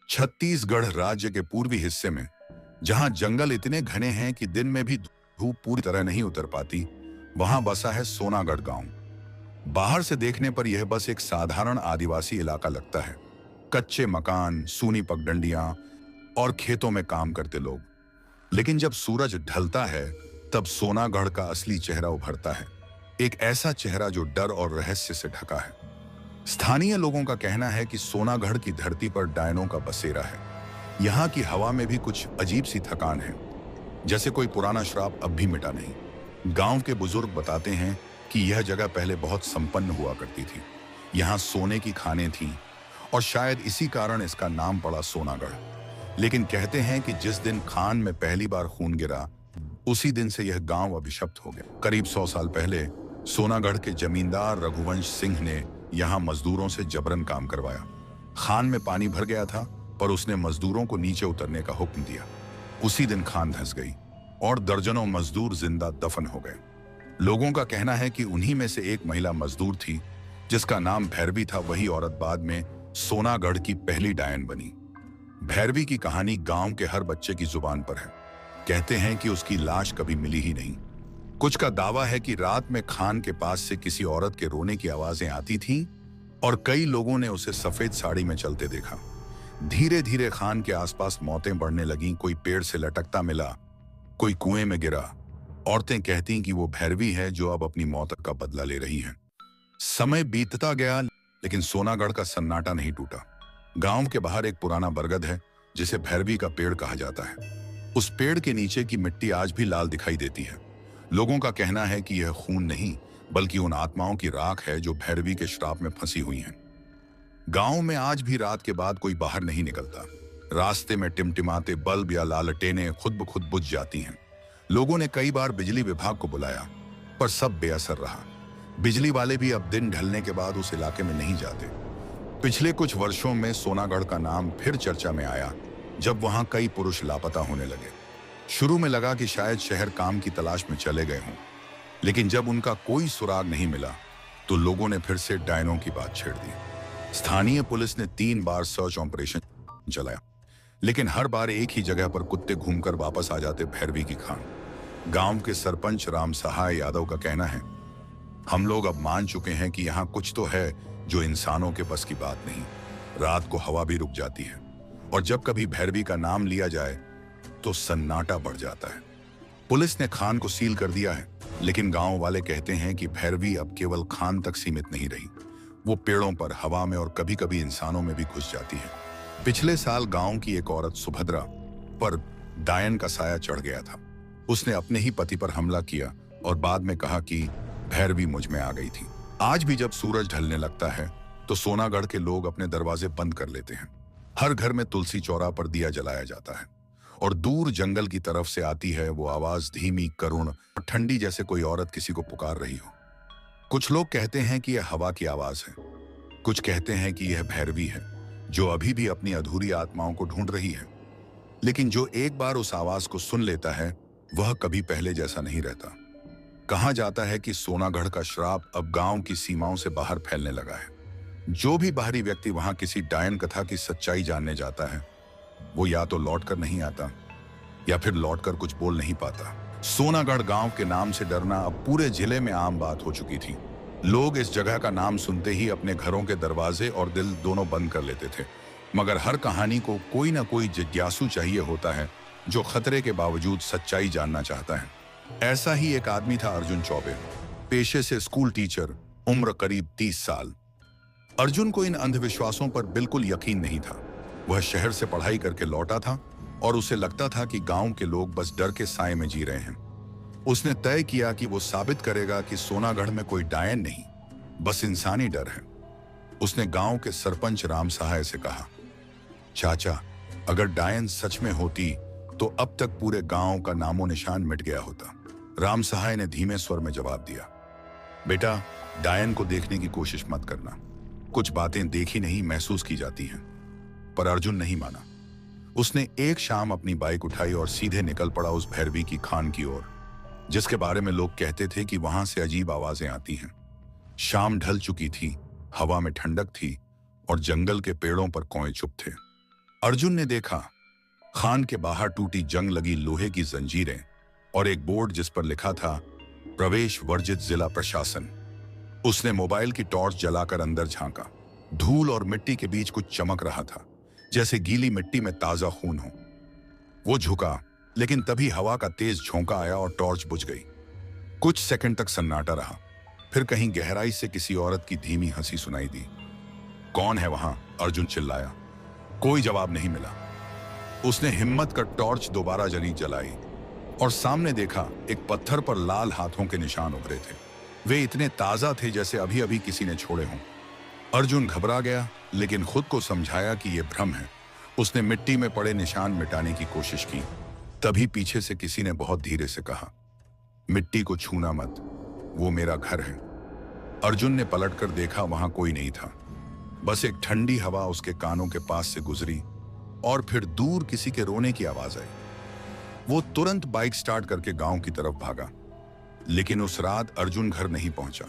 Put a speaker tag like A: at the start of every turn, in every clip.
A: छत्तीसगढ़ राज्य के पूर्वी हिस्से में, जहां जंगल इतने घने हैं कि दिन में भी धूप पूरी तरह नहीं उतर पाती, वहां बसा है सोनागढ़ गांव। बाहर से देखने पर यह बस एक साधारण आदिवासी इलाका लगता है। कच्चे मकान, सूनी पगडंडियां और खेतों में काम करते लोग। लेकिन जब सूरज ढलता है, तब सोनागढ़ का असली चेहरा उभरता है। एक ऐसा चेहरा जो डर और रहस्य से ढका है। स्थानीय लोगों का कहना है कि सोनागढ़ की धरती पर डायनों का बसेरा है। यहाँ की हवा में भी कुछ अजीब सी थकान है, जैसे कोई पुराना श्राप अब भी मिटा नहीं। गांव के बुजुर्ग बताते हैं कि यह जगह पहले बहुत संपन्न हुआ करती थी। यहाँ सोने की खानें थीं और शायद इसी कारण इसका नाम पड़ा सोनागढ़। लेकिन कहते हैं कि जिस दिन खान में पहली बार खून गिरा, उसी दिन से यह गांव अभिशप्त हो गया। करीब 100 साल पहले सोनागढ़ के जमींदार रघुवंश सिंह ने यहाँ मजदूरों से जबरन काम करवाया। खान में पानी भर गया था, पर उसने मजदूरों को नीचे उतरने का हुक्म दिया। उसी दिन खान धंस गई और दर्जनों मजदूर जिंदा दफन हो गए। लोगों का कहना है कि उन्हीं में से एक महिला मजदूर थी, जिसका नाम भैरवी था। वही औरत बाद में सोनागढ़ की पहली डायन बनी। भैरवी की कहानी गांव के हर बच्चे की जुबान पर है। कहते हैं कि उसकी लाश कभी मिली ही नहीं। कुछ का दावा है कि रात में खान के पास से किसी औरत के रोने की आवाजें आती थीं और कई लोगों ने उसे सफेद साड़ी में चलते देखा। धीरे धीरे खान के आसपास मौतें बढ़ने लगीं। कोई पेड़ से लटकता मिला, कोई कुएं में गिरा। औरतें कहती कि वो भैरवी है जो अब अपनी मौत का बदला ले रही है। समय बीतता गया, लेकिन सोनागढ़ का सन्नाटा नहीं टूटा। गांव के बाहर एक पुराना बरगद है, जिसे भैरवी का पेड़ कहा जाता है। उस पेड़ के नीचे की मिट्टी आज भी लाल दिखाई देती है। लोगों का कहना है कि यह खून नहीं, बल्कि उन आत्माओं की राख है जो भैरवी के श्राप में फंसी हुई हैं। गांव में आज भी रात के बाद कोई बाहर नहीं निकलता। रास्ते में टिमटिमाते बल्ब या लालटेनें खुद ब खुद बुझ जाती हैं। लोगों ने कई बार बिजली विभाग को बुलाया, पर सब बेअसर रहा। बिजली वाले भी अब दिन ढलने के बाद उस इलाके में नहीं जाते। पिछले कुछ वर्षों में सोनागढ़ का नाम फिर चर्चा में आया, जब वहां कई पुरुष लापता होने लगे। शुरू में लगा कि शायद शहर काम की तलाश में चले गए हों, लेकिन जब उनका कोई सुराग नहीं मिला, तो लोगों ने फिर से डायनों की बात छेड़ दी। स्थानीय पुलिस ने 3 बार सर्च ऑपरेशन चलाया, लेकिन हर बार एक ही जगह पर कुत्ते घूमकर वापस आ जाते भैरवी की खान। गांव के सरपंच राम सहाय यादव का कहना है, हम लोग अब मान चुके हैं कि यहाँ कुछ तो है जो इंसानों के बस की बात नहीं। रात को हवा भी रुक जाती है, और जब कभी भैरवी का नाम लिया जाए तो सन्नाटा बढ़ जाता है। पुलिस ने खान को सील कर दिया है, लेकिन गांव वाले कहते हैं कि भैरवी अब केवल खान तक सीमित नहीं रही। वो पेड़ों पर, हवा में और कभी कभी इंसानों में भी घुस जाती है। पिछले साल गांव की एक औरत सुभद्रा पर डायन का साया चढ़ गया था। उसने अपने ही पति पर हमला किया और बाद में कहा कि भैरवी मुझ में आ गई थी। आज भी जब सूरज ढलने लगता है, तो सोनागढ़ के लोग अपने दरवाजे बंद कर लेते हैं। हर घर में तुलसी चौरा पर दिया जलाया जाता है, और दूर जंगल की तरफ से आती है वो आवाज, धीमी, करुण और ठंडी, जैसे कोई औरत किसी को पुकार रही हो। कुछ लोग कहते हैं कि यह हवा की आवाज है, कुछ कहते हैं कि यह भैरवी है जो अभी भी अपनी अधूरी आत्माओं को ढूंढ रही है। लेकिन जो एक बार उस आवाज को सुन लेता है, वह कभी पहले जैसा नहीं रहता। कहा जाता है कि सोनागढ़ का श्राप अब गांव की सीमाओं से बाहर फैलने लगा है। जो भी बाहरी व्यक्ति वहां किसी डायन कथा की सच्चाई जानने जाता है, वो या तो लौटकर नहीं आता या फिर लौटकर कुछ बोल नहीं पाता। सोनागढ़ गांव के नाम से डरना अब पूरे जिले में आम बात हो चुकी थी। लोग इस जगह का नाम सुनते ही अपने घरों के दरवाजे और दिल दोनों बंद कर लेते थे। मगर हर कहानी को कोई ना कोई जिज्ञासु चाहिए होता है, जो खतरे के बावजूद सच्चाई जानना चाहता है। ऐसा ही एक आदमी था अर्जुन चौबे, पेशे से स्कूल टीचर, उम्र करीब 30 साल। अर्जुन को इन अंधविश्वासों पर बिल्कुल यकीन नहीं था। वह शहर से पढ़ाई करके लौटा था और उसे लगता था कि गांव के लोग बस डर के साए में जी रहे हैं। उसने तय किया कि वो साबित करेगा कि सोनागढ़ में कोई डायन नहीं, बस इंसानी डर है। उसने गांव के सरपंच राम सहाय से कहा, चाचा, अगर डायन सच में होती तो अब तक पूरे गांव का नामो निशान मिट गया होता। राम सहाय ने धीमे स्वर में जवाब दिया, बेटा, डायन को देखने की कोशिश मत करना। कुछ बातें देखी नहीं, महसूस की जाती हैं। पर अर्जुन नहीं माना। उसने एक शाम अपनी बाइक उठाई और सीधे निकल पड़ा उस भैरवी की खान की ओर, जिसके बारे में लोग कहते थे कि वहां से अजीब आवाजें आती हैं। शाम ढल चुकी थी, हवा में ठंडक थी और जंगल के पेड़ों पर कौए चुप थे। अर्जुन ने देखा खान के बाहर टूटी जंग लगी लोहे की जंजीरें और एक बोर्ड जिस पर लिखा था प्रवेश वर्जित जिला प्रशासन। उसने मोबाइल की टॉर्च जलाकर अंदर झांका। धूल और मिट्टी के बीच कुछ चमक रहा था, जैसे गीली मिट्टी में ताजा खून हो। वो झुका, लेकिन तभी हवा का तेज झोंका आया और टॉर्च बुझ गई। कुछ सेकंड तक सन्नाटा रहा, फिर कहीं गहराई से किसी औरत की धीमी हंसी सुनाई दी। कौन है वहां? अर्जुन चिल्लाया। कोई जवाब नहीं मिला। उसने हिम्मत कर टॉर्च दोबारा जलाई और सामने देखा एक पत्थर पर लाल हाथों के निशान उभरे थे। वे इतने ताजा थे जैसे अभी अभी किसी ने छोड़े हों। अर्जुन घबरा गया, लेकिन खुद को समझाया कि यह भ्रम है। उसने मिट्टी में पड़े निशान मिटाने की कोशिश की। तभी पीछे से किसी ने बहुत धीरे से कहा, मिट्टी को छूना मत, वो मेरा घर है। अर्जुन ने पलटकर देखा, वहां कोई नहीं था। बस एक ठंडी हवा उसके कानों के पास से गुजरी और फिर दूर किसी के रोने की आवाज आई। वो तुरंत बाइक स्टार्ट करके गांव की तरफ भागा, लेकिन उस रात अर्जुन घर नहीं पहुंचा।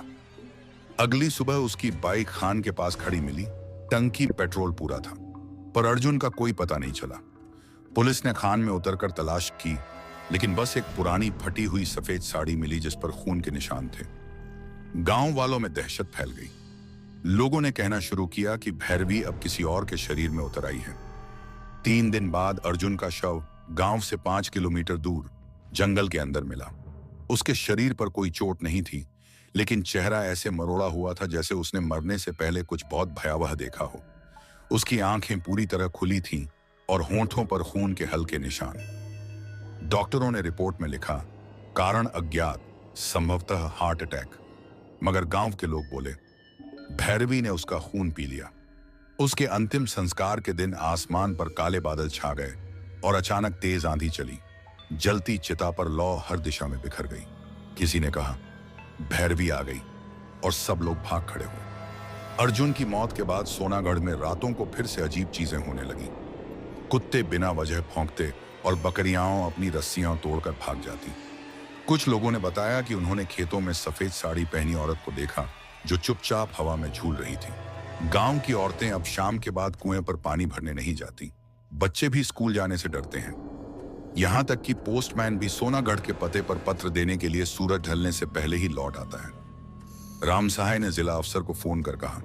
A: अगली सुबह उसकी बाइक खान के पास खड़ी मिली। टंकी पेट्रोल पूरा था, पर अर्जुन का कोई पता नहीं चला। पुलिस ने खान में उतरकर तलाश की, लेकिन बस एक पुरानी फटी हुई सफेद साड़ी मिली जिस पर खून के निशान थे। गांव वालों में दहशत फैल गई। लोगों ने कहना शुरू किया कि भैरवी अब किसी और के शरीर में उतर आई है। 3 दिन बाद अर्जुन का शव गांव से 5 किलोमीटर दूर जंगल के अंदर मिला। उसके शरीर पर कोई चोट नहीं थी, लेकिन चेहरा ऐसे मरोड़ा हुआ था जैसे उसने मरने से पहले कुछ बहुत भयावह देखा हो। उसकी आंखें पूरी तरह खुली थीं और होंठों पर खून के हल्के निशान। डॉक्टरों ने रिपोर्ट में लिखा, कारण अज्ञात, संभवतः हार्ट अटैक। मगर गांव के लोग बोले, भैरवी ने उसका खून पी लिया। उसके अंतिम संस्कार के दिन आसमान पर काले बादल छा गए और अचानक तेज आंधी चली। जलती चिता पर लौ हर दिशा में बिखर गई। किसी ने कहा, भैरवी आ गई, और सब लोग भाग खड़े हुए। अर्जुन की मौत के बाद सोनागढ़ में रातों को फिर से अजीब चीजें होने लगी। कुत्ते बिना वजह भौंकते और बकरियां अपनी रस्सियां तोड़कर भाग जाती। कुछ लोगों ने बताया कि उन्होंने खेतों में सफेद साड़ी पहनी औरत को देखा जो चुपचाप हवा में झूल रही थी। गांव की औरतें अब शाम के बाद कुएं पर पानी भरने नहीं जाती। बच्चे भी स्कूल जाने से डरते हैं। यहां तक कि पोस्टमैन भी सोनागढ़ के पते पर पत्र देने के लिए सूरज ढलने से पहले ही लौट आता है। राम सहाय ने जिला अफसर को फोन कर कहा,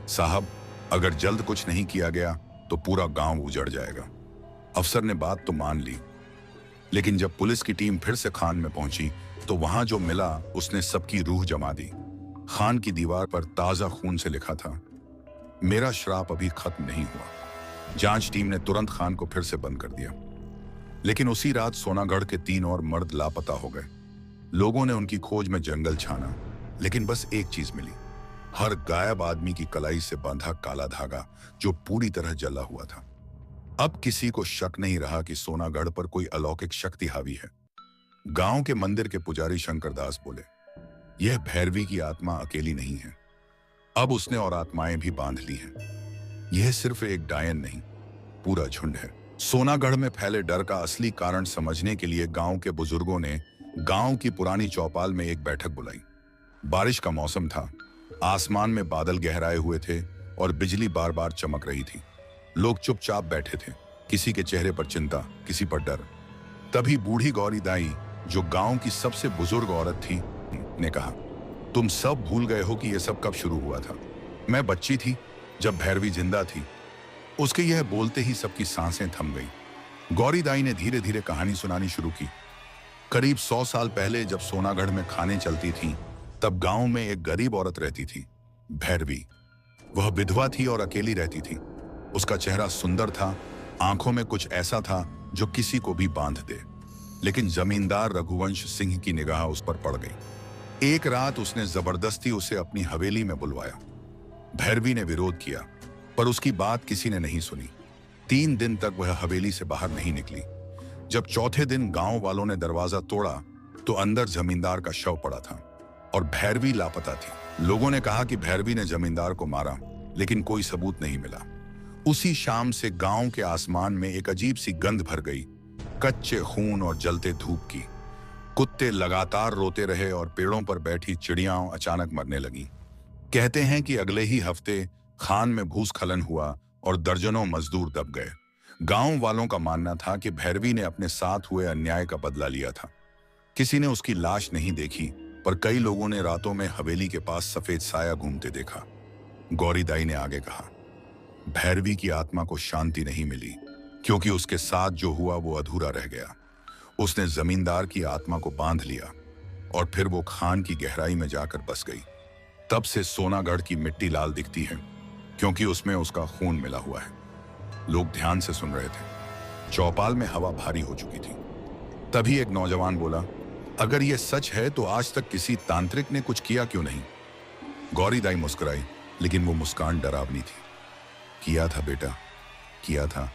A: साहब, अगर जल्द कुछ नहीं किया गया तो पूरा गांव उजड़ जाएगा। अफसर ने बात तो मान ली, लेकिन जब पुलिस की टीम फिर से खान में पहुंची तो वहां जो मिला उसने सबकी रूह जमा दी। खान की दीवार पर ताजा खून से लिखा था, मेरा श्राप अभी खत्म नहीं हुआ। जांच टीम ने तुरंत खान को फिर से बंद कर दिया, लेकिन उसी रात सोनागढ़ के 3 और मर्द लापता हो गए। लोगों ने उनकी खोज में जंगल छाना, लेकिन बस एक चीज मिली, हर गायब आदमी की कलाई से बंधा काला धागा जो पूरी तरह जला हुआ था। अब किसी को शक नहीं रहा कि सोनागढ़ पर कोई अलौकिक शक्ति हावी है। गांव के मंदिर के पुजारी शंकरदास बोले, यह भैरवी की आत्मा अकेली नहीं है, अब उसने और आत्माएं भी बांध ली हैं। यह सिर्फ एक डायन नहीं, पूरा झुंड है। सोनागढ़ में फैले डर का असली कारण समझने के लिए गांव के बुजुर्गों ने गांव की पुरानी चौपाल में एक बैठक बुलाई। बारिश का मौसम था, आसमान में बादल गहराए हुए थे और बिजली बार बार चमक रही थी। लोग चुपचाप बैठे थे, किसी के चेहरे पर चिंता, किसी पर डर। तभी बूढ़ी गौरी दाई, जो गांव की सबसे बुजुर्ग औरत थी, ने कहा, तुम सब भूल गए हो कि यह सब कब शुरू हुआ था। मैं बच्ची थी जब भैरवी जिंदा थी। उसके यह बोलते ही सबकी सांसें थम गई। गौरी दाई ने धीरे धीरे कहानी सुनानी शुरू की। करीब 100 साल पहले जब सोनागढ़ में खानें चलती थीं, तब गांव में एक गरीब औरत रहती थी, भैरवी। वह विधवा थी और अकेली रहती थी। उसका चेहरा सुंदर था, आंखों में कुछ ऐसा था जो किसी को भी बांध दे। लेकिन जमींदार रघुवंश सिंह की निगाह उस पर पड़ गई। एक रात उसने जबरदस्ती उसे अपनी हवेली में बुलवाया। भैरवी ने विरोध किया, पर उसकी बात किसी ने नहीं सुनी। 3 दिन तक वह हवेली से बाहर नहीं निकली। जब चौथे दिन गांव वालों ने दरवाजा तोड़ा तो अंदर जमींदार का शव पड़ा था और भैरवी लापता थी। लोगों ने कहा कि भैरवी ने जमींदार को मारा, लेकिन कोई सबूत नहीं मिला। उसी शाम से गांव के आसमान में एक अजीब सी गंध भर गई, कच्चे खून और जलते धूप की। कुत्ते लगातार रोते रहे और पेड़ों पर बैठी चिड़ियां अचानक मरने लगी। कहते हैं कि अगले ही हफ्ते खान में भूस्खलन हुआ और दर्जनों मजदूर दब गए। गांव वालों का मानना था कि भैरवी ने अपने साथ हुए अन्याय का बदला लिया था। किसी ने उसकी लाश नहीं देखी, पर कई लोगों ने रातों में हवेली के पास सफेद साया घूमते देखा। गौरीदाई ने आगे कहा, भैरवी की आत्मा को शांति नहीं मिली क्योंकि उसके साथ जो हुआ वो अधूरा रह गया। उसने जमींदार की आत्मा को बांध लिया और फिर वो खान की गहराई में जाकर बस गई। तब से सोनागढ़ की मिट्टी लाल दिखती है क्योंकि उसमें उसका खून मिला हुआ है। लोग ध्यान से सुन रहे थे। चौपाल में हवा भारी हो चुकी थी। तभी एक नौजवान बोला, अगर ये सच है तो आज तक किसी तांत्रिक ने कुछ किया क्यों नहीं? गौरीदाई मुस्कुराई, लेकिन वो मुस्कान डरावनी थी। किया था बेटा, किया था।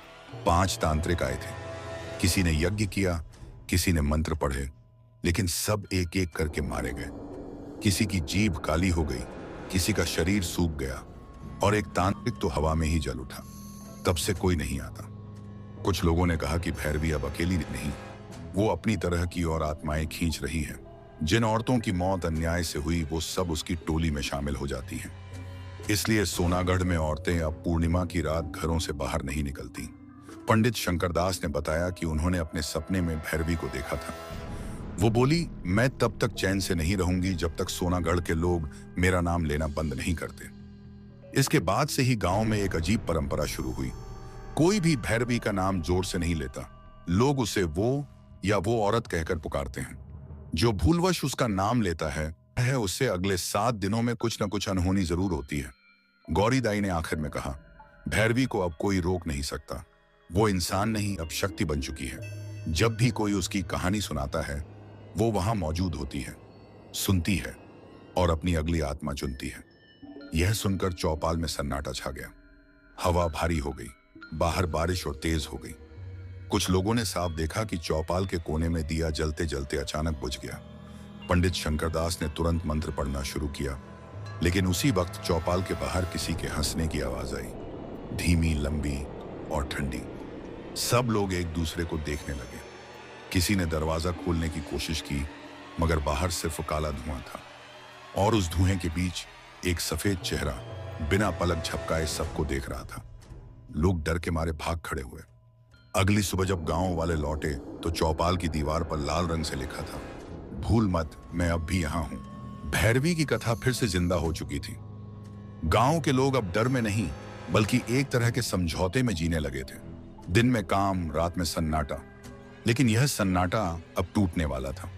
A: 5 तांत्रिक आए थे। किसी ने यज्ञ किया, किसी ने मंत्र पढ़े, लेकिन सब एक एक करके मारे गए। किसी की जीभ काली हो गई, किसी का शरीर सूख गया और एक तांत्रिक तो हवा में ही जल उठा। तब से कोई नहीं आता। कुछ लोगों ने कहा कि भैरवी अब अकेली नहीं, वो अपनी तरह की और आत्माएं खींच रही है। जिन औरतों की मौत अन्याय से हुई वो सब उसकी टोली में शामिल हो जाती हैं। इसलिए सोनागढ़ में औरतें अब पूर्णिमा की रात घरों से बाहर नहीं निकलती। पंडित शंकरदास ने बताया कि उन्होंने अपने सपने में भैरवी को देखा था। वो बोली, मैं तब तक चैन से नहीं रहूंगी जब तक सोनागढ़ के लोग मेरा नाम लेना बंद नहीं करते। इसके बाद से ही गांव में एक अजीब परंपरा शुरू हुई। कोई भी भैरवी का नाम जोर से नहीं लेता। लोग उसे वो या वो औरत कहकर पुकारते हैं। जो भूलवश उसका नाम लेता है उससे अगले 7 दिनों में कुछ न कुछ अनहोनी जरूर होती है। गौरीदाई ने आखिर में कहा, भैरवी को अब कोई रोक नहीं सकता। वो इंसान नहीं, अब शक्ति बन चुकी है। जब भी कोई उसकी कहानी सुनाता है वो वहां मौजूद होती है, सुनती है और अपनी अगली आत्मा चुनती है। यह सुनकर चौपाल में सन्नाटा छा गया। हवा भारी हो गई, बाहर बारिश और तेज हो गई। कुछ लोगों ने साफ देखा कि चौपाल के कोने में दिया जलते जलते अचानक बुझ गया। पंडित शंकरदास ने तुरंत मंत्र पढ़ना शुरू किया, लेकिन उसी वक्त चौपाल के बाहर किसी के हंसने की आवाज आई, धीमी, लंबी और ठंडी। सब लोग एक दूसरे को देखने लगे। किसी ने दरवाजा खोलने की कोशिश की, मगर बाहर सिर्फ काला धुआं था और उस धुएं के बीच एक सफेद चेहरा बिना पलक झपकाए सबको देख रहा था। लोग डर के मारे भाग खड़े हुए। अगली सुबह जब गांव वाले लौटे तो चौपाल की दीवार पर लाल रंग से लिखा था, भूल मत, मैं अब भी यहां हूं। भैरवी की कथा फिर से जिंदा हो चुकी थी। गांव के लोग अब डर में नहीं बल्कि एक तरह के समझौते में जीने लगे थे। दिन में काम, रात में सन्नाटा, लेकिन यह सन्नाटा अब टूटने वाला था।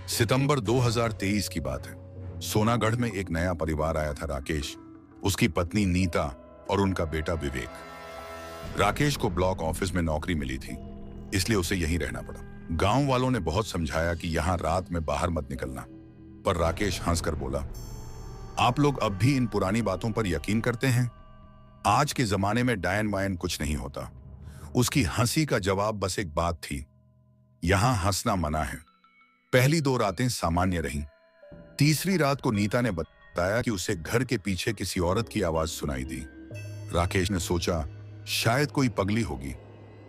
A: सितंबर 2023 की बात है। सोनागढ़ में एक नया परिवार आया था, राकेश, उसकी पत्नी नीता और उनका बेटा विवेक। राकेश को ब्लॉक ऑफिस में नौकरी मिली थी, इसलिए उसे यहीं रहना पड़ा। गांव वालों ने बहुत समझाया कि यहां रात में बाहर मत निकलना, पर राकेश हंसकर बोला, आप लोग अब भी इन पुरानी बातों पर यकीन करते हैं? आज के जमाने में डायन वायन कुछ नहीं होता। उसकी हंसी का जवाब बस एक बात थी, यहां हंसना मना है। पहली 2 रातें सामान्य रहीं। तीसरी रात को नीता ने बताया कि उसे घर के पीछे किसी औरत की आवाज सुनाई दी। राकेश ने सोचा शायद कोई पगली होगी।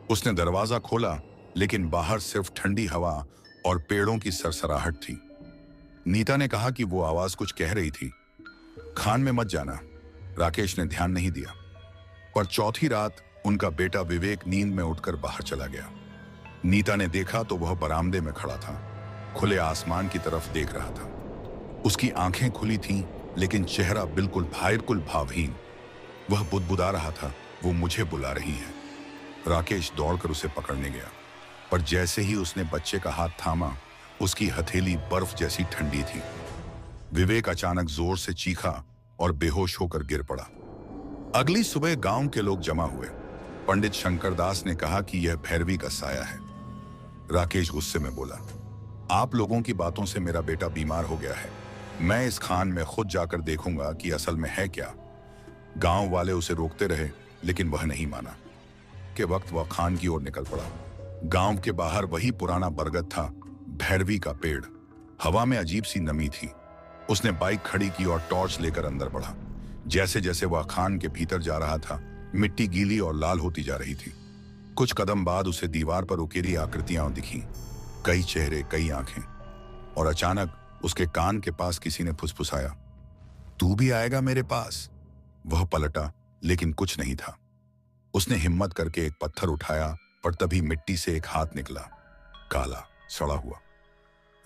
A: उसने दरवाजा खोला, लेकिन बाहर सिर्फ ठंडी हवा और पेड़ों की सरसराहट थी। नीता ने कहा कि वो आवाज कुछ कह रही थी, खान में मत जाना। राकेश ने ध्यान नहीं दिया। पर चौथी रात उनका बेटा विवेक नींद में उठकर बाहर चला गया। नीता ने देखा तो वह बरामदे में खड़ा था, खुले आसमान की तरफ देख रहा था। उसकी आंखें खुली थीं, लेकिन चेहरा बिल्कुल भावहीन। वह बुदबुदा रहा था, वो मुझे बुला रही है। राकेश दौड़कर उसे पकड़ने गया, पर जैसे ही उसने बच्चे का हाथ थामा, उसकी हथेली बर्फ जैसी ठंडी थी। विवेक अचानक जोर से चीखा और बेहोश होकर गिर पड़ा। अगली सुबह गांव के लोग जमा हुए। पंडित शंकरदास ने कहा कि यह भैरवी का साया है। राकेश गुस्से में बोला, आप लोगों की बातों से मेरा बेटा बीमार हो गया है। मैं इस खान में खुद जाकर देखूंगा कि असल में है क्या। गांव वाले उसे रोकते रहे, लेकिन वह नहीं माना। के वक्त वह खान की ओर निकल पड़ा। गांव के बाहर वही पुराना बरगद था, भैरवी का पेड़। हवा में अजीब सी नमी थी। उसने बाइक खड़ी की और टॉर्च लेकर अंदर बढ़ा। जैसे जैसे वह खान के भीतर जा रहा था, मिट्टी गीली और लाल होती जा रही थी। कुछ कदम बाद उसे दीवार पर उकेरी आकृतियां दिखीं, कई चेहरे, कई आंखें, और अचानक उसके कान के पास किसी ने फुसफुसाया, तू भी आएगा मेरे पास? वह पलटा, लेकिन कुछ नहीं था। उसने हिम्मत करके एक पत्थर उठाया, पर तभी मिट्टी से एक हाथ निकला, काला, सड़ा हुआ।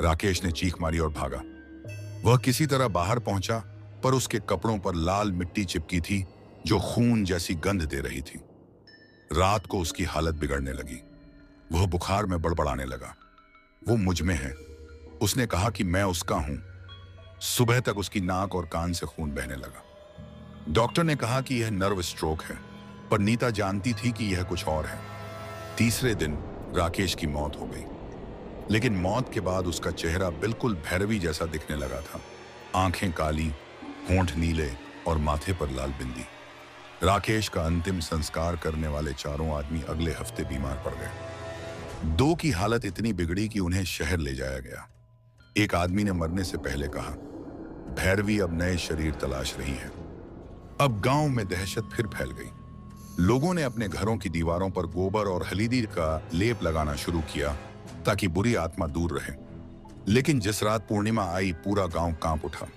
A: राकेश ने चीख मारी और भागा। वह किसी तरह बाहर पहुंचा, पर उसके कपड़ों पर लाल मिट्टी चिपकी थी जो खून जैसी गंध दे रही थी। रात को उसकी हालत बिगड़ने लगी। वह बुखार में बड़बड़ाने लगा। वो मुझ में है, उसने कहा कि मैं उसका हूं। सुबह तक उसकी नाक और कान से खून बहने लगा। डॉक्टर ने कहा कि यह नर्व स्ट्रोक है, पर नीता जानती थी कि यह कुछ और है। तीसरे दिन राकेश की मौत हो गई, लेकिन मौत के बाद उसका चेहरा बिल्कुल भैरवी जैसा दिखने लगा था। आंखें काली, होंठ नीले और माथे पर लाल बिंदी। राकेश का अंतिम संस्कार करने वाले चारों आदमी अगले हफ्ते बीमार पड़ गए। दो की हालत इतनी बिगड़ी कि उन्हें शहर ले जाया गया। एक आदमी ने मरने से पहले कहा, भैरवी अब नए शरीर तलाश रही है। अब गांव में दहशत फिर फैल गई। लोगों ने अपने घरों की दीवारों पर गोबर और हल्दी का लेप लगाना शुरू किया ताकि बुरी आत्मा दूर रहे। लेकिन जिस रात पूर्णिमा आई, पूरा गांव कांप उठा।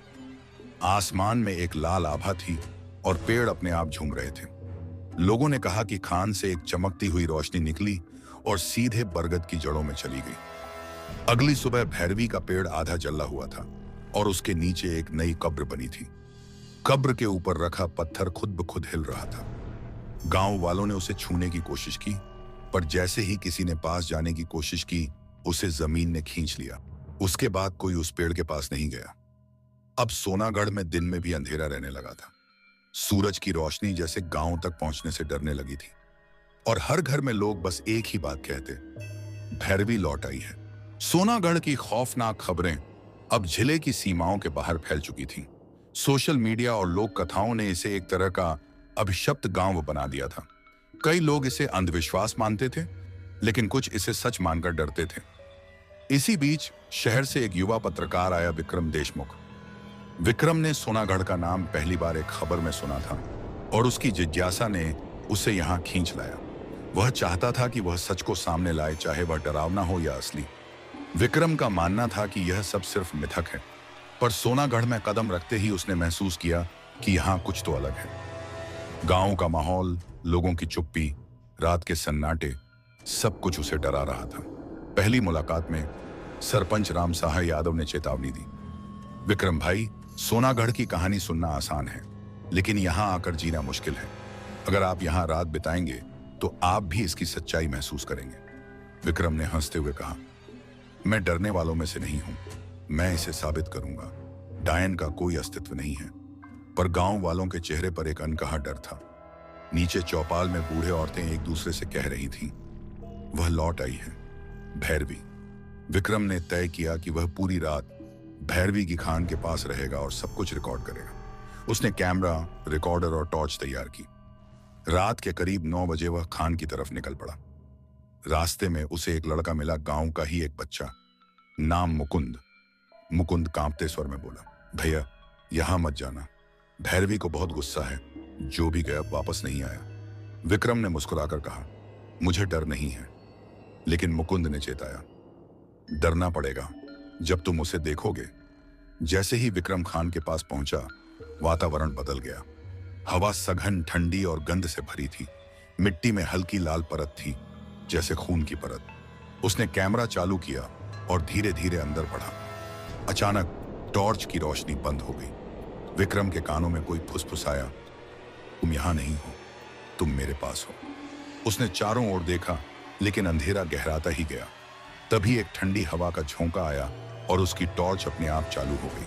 A: आसमान में एक लाल आभा थी और पेड़ अपने आप झूम रहे थे। लोगों ने कहा कि खान से एक चमकती हुई रोशनी निकली और सीधे बरगद की जड़ों में चली गई। अगली सुबह भैरवी का पेड़ आधा जला हुआ था और उसके नीचे एक नई कब्र बनी थी। कब्र के ऊपर रखा पत्थर खुद ब खुद हिल रहा था। गांव वालों ने उसे छूने की कोशिश की, पर जैसे ही किसी ने पास जाने की कोशिश की, उसे जमीन ने खींच लिया। उसके बाद कोई उस पेड़ के पास नहीं गया। अब सोनागढ़ में दिन में भी अंधेरा रहने लगा था। सूरज की रोशनी जैसे गांव तक पहुंचने से डरने लगी थी और हर घर में लोग बस एक ही बात कहते, भैरवी लौट आई है। सोनागढ़ की खौफनाक खबरें अब जिले की सीमाओं के बाहर फैल चुकी थीं। सोशल मीडिया और लोक कथाओं ने इसे एक तरह का अभिशप्त गांव बना दिया था। कई लोग इसे अंधविश्वास मानते थे, लेकिन कुछ इसे सच मानकर डरते थे। इसी बीच शहर से एक युवा पत्रकार आया, विक्रम देशमुख। विक्रम ने सोनागढ़ का नाम पहली बार एक खबर में सुना था और उसकी जिज्ञासा ने उसे यहां खींच लाया। वह चाहता था कि वह सच को सामने लाए, चाहे वह डरावना हो या असली। विक्रम का मानना था कि यह सब सिर्फ मिथक है, पर सोनागढ़ में कदम रखते ही उसने महसूस किया कि यहां कुछ तो अलग है। गांव का माहौल, लोगों की चुप्पी, रात के सन्नाटे, सब कुछ उसे डरा रहा था। पहली मुलाकात में सरपंच राम साहा यादव ने चेतावनी दी, विक्रम भाई, सोनागढ़ की कहानी सुनना आसान है, लेकिन यहां आकर जीना मुश्किल है। अगर आप यहां रात बिताएंगे तो आप भी इसकी सच्चाई महसूस करेंगे। विक्रम ने हंसते हुए कहा, मैं डरने वालों में से नहीं हूं, मैं इसे साबित करूंगा। डायन का कोई अस्तित्व नहीं है। पर गांव वालों के चेहरे पर एक अनकहा डर था। नीचे चौपाल में बूढ़े औरतें एक दूसरे से कह रही थीं, वह लौट आई है, भैरवी। विक्रम ने तय किया कि वह पूरी रात भैरवी की खान के पास रहेगा और सब कुछ रिकॉर्ड करेगा। उसने कैमरा, रिकॉर्डर और टॉर्च तैयार की। रात के करीब 9 बजे वह खान की तरफ निकल पड़ा। रास्ते में उसे एक लड़का मिला, गांव का ही एक बच्चा, नाम मुकुंद। मुकुंद कांपते स्वर में बोला, भैया यहां मत जाना, भैरवी को बहुत गुस्सा है, जो भी गया वापस नहीं आया। विक्रम ने मुस्कुराकर कहा, मुझे डर नहीं है। लेकिन मुकुंद ने चेताया, डरना पड़ेगा जब तुम उसे देखोगे। जैसे ही विक्रम खान के पास पहुंचा, वातावरण बदल गया। हवा सघन, ठंडी और गंध से भरी थी। मिट्टी में हल्की लाल परत थी, जैसे खून की परत। उसने कैमरा चालू किया और धीरे धीरे अंदर बढ़ा। अचानक टॉर्च की रोशनी बंद हो गई। विक्रम के कानों में कोई फुसफुसाया, तुम यहां नहीं हो, तुम मेरे पास हो। उसने चारों ओर देखा, लेकिन अंधेरा गहराता ही गया। तभी एक ठंडी हवा का झोंका आया और उसकी टॉर्च अपने आप चालू हो गई।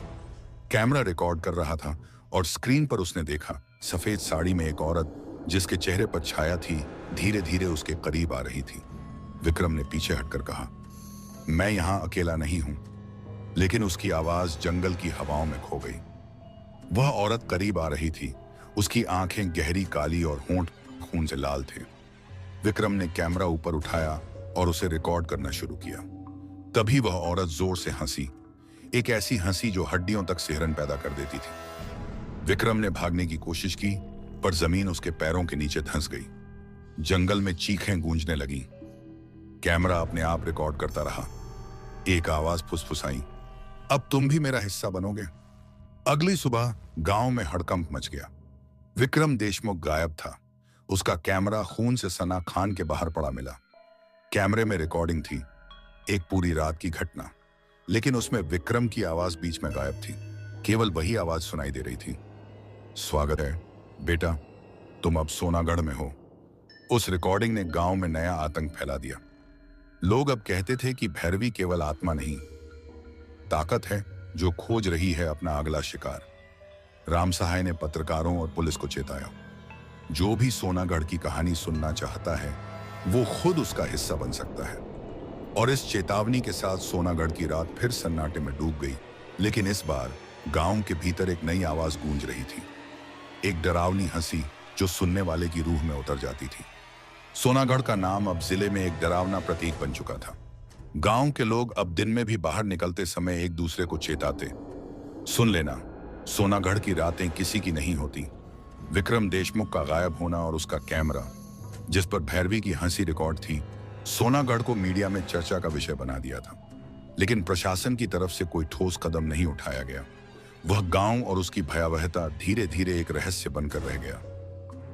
A: कैमरा रिकॉर्ड कर रहा था और स्क्रीन पर उसने देखा, सफेद साड़ी में एक औरत जिसके चेहरे पर छाया थी, धीरे धीरे उसके करीब आ रही थी। विक्रम ने पीछे हटकर कहा, मैं यहां अकेला नहीं हूं। लेकिन उसकी आवाज जंगल की हवाओं में खो गई। वह औरत करीब आ रही थी। उसकी आंखें गहरी काली और होंठ खून से लाल थे। विक्रम ने कैमरा ऊपर उठाया और उसे रिकॉर्ड करना शुरू किया। तभी वह औरत जोर से हंसी, एक ऐसी हंसी जो हड्डियों तक सिहरन पैदा कर देती थी। विक्रम ने भागने की कोशिश की, पर जमीन उसके पैरों के नीचे धंस गई। जंगल में चीखें गूंजने लगीं। कैमरा अपने आप रिकॉर्ड करता रहा। एक आवाज फुसफुसाई, अब तुम भी मेरा हिस्सा बनोगे। अगली सुबह गांव में हड़कंप मच गया। विक्रम देशमुख गायब था। उसका कैमरा खून से सना खान के बाहर पड़ा मिला। कैमरे में रिकॉर्डिंग थी, एक पूरी रात की घटना, लेकिन उसमें विक्रम की आवाज बीच में गायब थी। केवल वही आवाज सुनाई दे रही थी, स्वागत है बेटा, तुम अब सोनागढ़ में हो। उस रिकॉर्डिंग ने गांव में नया आतंक फैला दिया। लोग अब कहते थे कि भैरवी केवल आत्मा नहीं, ताकत है जो खोज रही है अपना अगला शिकार। राम सहाय ने पत्रकारों और पुलिस को चेताया, जो भी सोनागढ़ की कहानी सुनना चाहता है वो खुद उसका हिस्सा बन सकता है। और इस चेतावनी के साथ सोनागढ़ की रात फिर सन्नाटे में डूब गई, लेकिन इस बार गांव के भीतर एक नई आवाज गूंज रही थी, एक डरावनी हंसी जो सुनने वाले की रूह में उतर जाती थी। सोनागढ़ का नाम अब जिले में एक डरावना प्रतीक बन चुका था। गांव के लोग अब दिन में भी बाहर निकलते समय एक दूसरे को चेताते, सुन लेना, सोनागढ़ की रातें किसी की नहीं होती। विक्रम देशमुख का गायब होना और उसका कैमरा जिस पर भैरवी की हंसी रिकॉर्ड थी, सोनागढ़ को मीडिया में चर्चा का विषय बना दिया था। लेकिन प्रशासन की तरफ से कोई ठोस कदम नहीं उठाया गया। वह गांव और उसकी भयावहता धीरे धीरे एक रहस्य बनकर रह गया।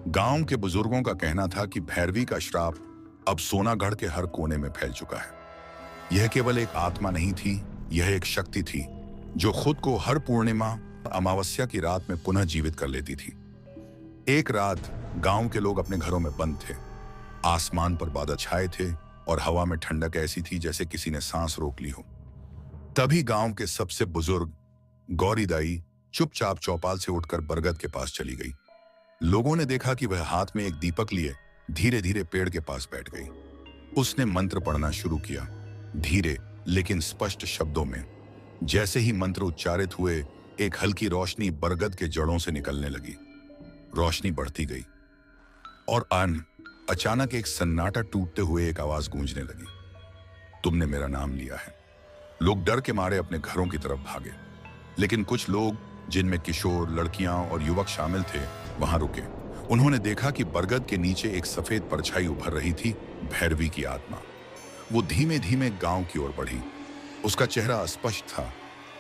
A: गांव के बुजुर्गों का कहना था कि भैरवी का श्राप अब सोनागढ़ के हर कोने में फैल चुका है। यह केवल एक आत्मा नहीं थी, यह एक शक्ति थी जो खुद को हर पूर्णिमा अमावस्या की रात में पुनः जीवित कर लेती थी। एक रात गांव के लोग अपने घरों में बंद थे। आसमान पर बादल छाए थे और हवा में ठंडक ऐसी थी जैसे किसी ने सांस रोक ली हो। तभी गांव के सबसे बुजुर्ग गौरी दाई चुपचाप चौपाल से उठकर बरगद के पास चली गई। लोगों ने देखा कि वह हाथ में एक दीपक लिए धीरे धीरे पेड़ के पास बैठ गई। उसने मंत्र पढ़ना शुरू किया, धीरे लेकिन स्पष्ट शब्दों में। जैसे ही मंत्र उच्चारित हुए, एक हल्की रोशनी बरगद के जड़ों से निकलने लगी। रोशनी बढ़ती गई और अचानक एक सन्नाटा टूटते हुए एक आवाज गूंजने लगी, तुमने मेरा नाम लिया है। लोग डर के मारे अपने घरों की तरफ भागे, लेकिन कुछ लोग, जिनमें किशोर, लड़कियां और युवक शामिल थे, वहां रुके। उन्होंने देखा कि बरगद के नीचे एक सफेद परछाई उभर रही थी, भैरवी की आत्मा। वो धीमे धीमे गांव की ओर बढ़ी। उसका चेहरा अस्पष्ट था,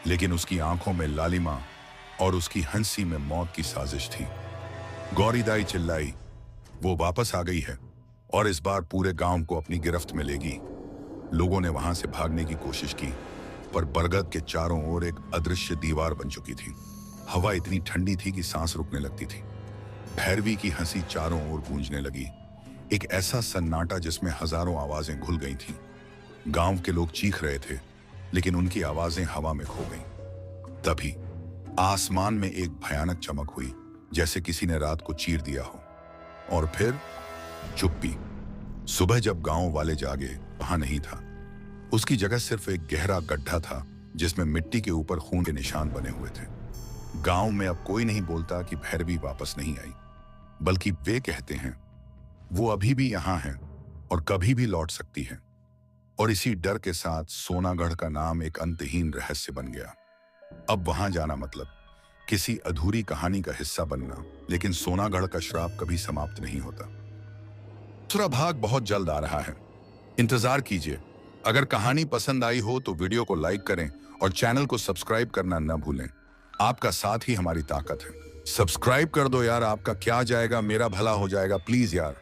A: लेकिन उसकी आंखों में लालिमा और उसकी हंसी में मौत की साजिश थी। गौरी दाई चिल्लाई, वो वापस आ गई है और इस बार पूरे गांव को अपनी गिरफ्त में लेगी। लोगों ने वहां से भागने की कोशिश की, पर बरगद के चारों ओर एक अदृश्य दीवार बन चुकी थी। हवा इतनी ठंडी थी कि सांस रुकने लगती थी। भैरवी की हंसी चारों ओर गूंजने लगी, एक ऐसा सन्नाटा जिसमें हजारों आवाजें घुल गई थीं। गांव के लोग चीख रहे थे, लेकिन उनकी आवाजें हवा में खो गईं। तभी आसमान में एक भयानक चमक हुई, जैसे किसी ने रात को चीर दिया हो। और फिर चुप्पी। सुबह जब गांव वाले जागे, वहां नहीं था। उसकी जगह सिर्फ एक गहरा गड्ढा था जिसमें मिट्टी के ऊपर खून के निशान बने हुए थे। गांव में अब कोई नहीं बोलता कि भैरवी वापस नहीं आई, बल्कि वे कहते हैं वो अभी भी यहां है और कभी भी लौट सकती है। और इसी डर के साथ सोनागढ़ का नाम एक अंतहीन रहस्य बन गया। अब वहां जाना मतलब किसी अधूरी कहानी का हिस्सा बनना, लेकिन सोनागढ़ का श्राप कभी समाप्त नहीं होता। दूसरा भाग बहुत जल्द आ रहा है, इंतजार कीजिए। अगर कहानी पसंद आई हो तो वीडियो को लाइक करें और चैनल को सब्सक्राइब करना न भूलें। आपका साथ ही हमारी ताकत है। सब्सक्राइब कर दो यार, आपका क्या जाएगा, मेरा भला हो जाएगा, प्लीज यार।